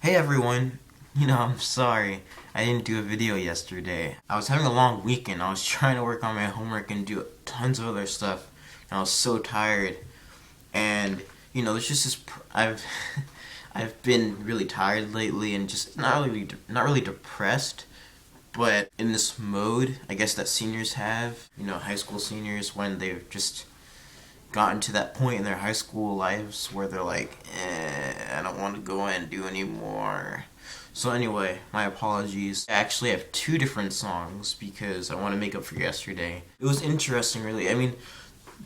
Hey everyone, I'm sorry I didn't do a video yesterday. I was having a long weekend. I was trying to work on my homework and do tons of other stuff. And I was so tired. And there's just this. I've I've been really tired lately and just not really depressed, but in this mode, I guess that seniors have. High school seniors when they've just gotten to that point in their high school lives where they're like, I don't want to go and do anymore. So anyway, my apologies. I actually have two different songs because I want to make up for yesterday. It was interesting, really. I mean,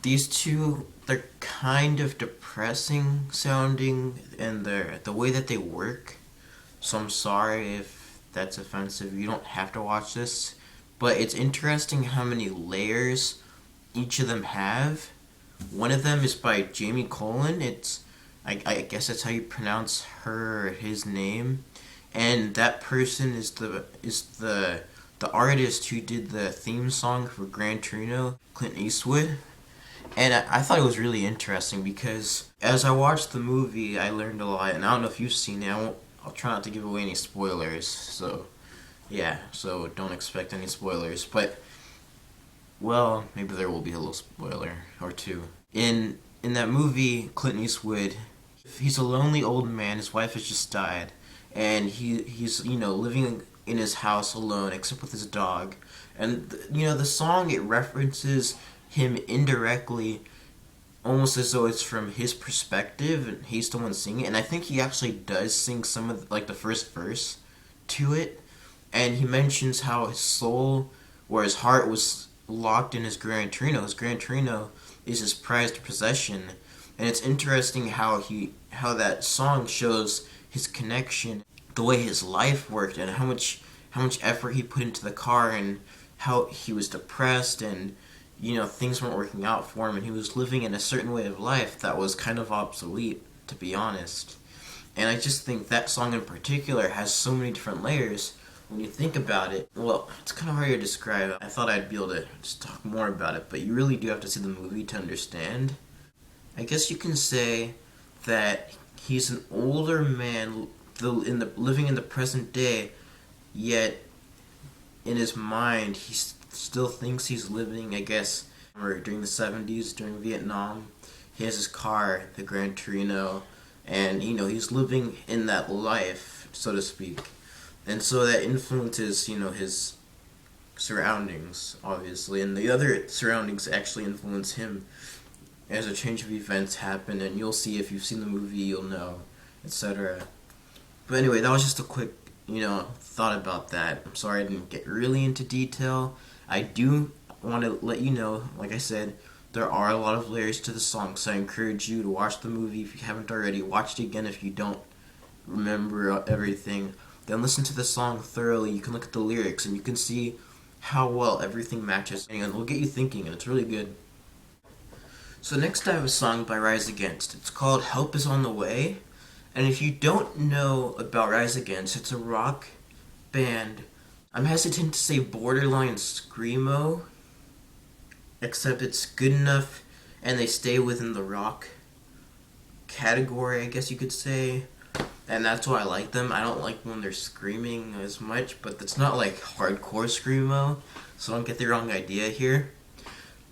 these two, they're kind of depressing sounding, and the way that they work. So I'm sorry if that's offensive. You don't have to watch this, but it's interesting how many layers each of them have. One of them is by Jamie Colin. I guess that's how you pronounce her or his name, and that person is the artist who did the theme song for Gran Torino, Clint Eastwood. And I thought it was really interesting because as I watched the movie, I learned a lot. And I don't know if you've seen it. I'll try not to give away any spoilers. So yeah, so don't expect any spoilers. But well, maybe there will be a little spoiler or two. In that movie, Clint Eastwood, he's a lonely old man. His wife has just died, and he's living in his house alone, except with his dog. And the song, it references him indirectly, almost as though it's from his perspective, and he's the one singing it. And I think he actually does sing some of like the first verse to it, and he mentions how his soul or his heart was locked in his Gran Torino. His Gran Torino is his prized possession, and it's interesting how that song shows his connection, the way his life worked, and how much effort he put into the car, and how he was depressed, and things weren't working out for him, and he was living in a certain way of life that was kind of obsolete, to be honest. And I just think that song in particular has so many different layers when you think about it. Well, it's kind of hard to describe. I thought I'd be able to just talk more about it, but you really do have to see the movie to understand. I guess you can say that he's an older man living in the present day, yet in his mind he still thinks he's living, I guess, or during the 70s, during Vietnam. He has his car, the Gran Torino, and he's living in that life, so to speak. And so that influences, his surroundings, obviously, and the other surroundings actually influence him as a change of events happen, and you'll see if you've seen the movie, you'll know, etc. But anyway, that was just a quick, thought about that. I'm sorry I didn't get really into detail. I do want to let you know, like I said, there are a lot of layers to the song, so I encourage you to watch the movie if you haven't already. Watch it again if you don't remember everything. Then listen to the song thoroughly. You can look at the lyrics and you can see how well everything matches, and it'll get you thinking, and it's really good. So next I have a song by Rise Against. It's called Help Is On The Way. And if you don't know about Rise Against, it's a rock band. I'm hesitant to say borderline screamo, except it's good enough and they stay within the rock category, I guess you could say. And that's why I like them. I don't like when they're screaming as much, but it's not like hardcore screamo, so don't get the wrong idea here.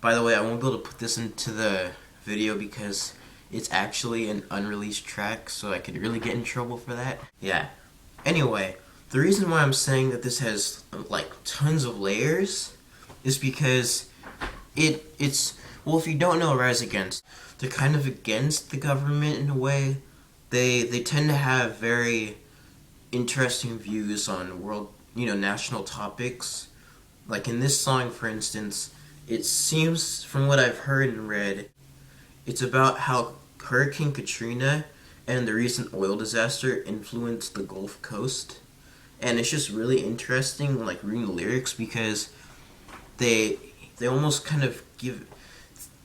By the way, I won't be able to put this into the video because it's actually an unreleased track, so I could really get in trouble for that. Yeah. Anyway, the reason why I'm saying that this has like tons of layers is because it's well, if you don't know Rise Against, they're kind of against the government in a way. They tend to have very interesting views on world, national topics. Like in this song, for instance, it seems from what I've heard and read, it's about how Hurricane Katrina and the recent oil disaster influenced the Gulf Coast. And it's just really interesting, like reading the lyrics, because they almost kind of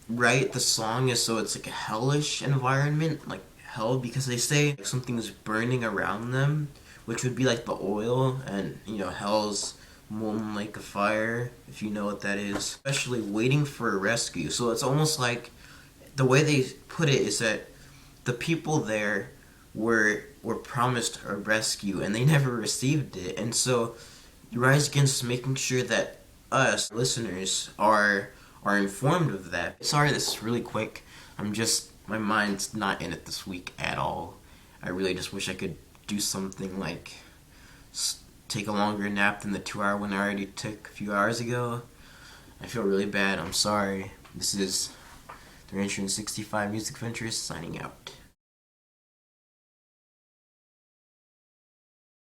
write the song as though it's like a hellish environment, like hell, because they say something is burning around them, which would be like the oil, and hell's molten like a fire, if you know what that is, especially waiting for a rescue. So it's almost like the way they put it is that the people there were promised a rescue and they never received it. And so you rise against making sure that us listeners are informed of that. Sorry, this is really quick. My mind's not in it this week at all. I really just wish I could do something like take a longer nap than the 2 hour one I already took a few hours ago. I feel really bad. I'm sorry. This is 365 Music Ventures signing out.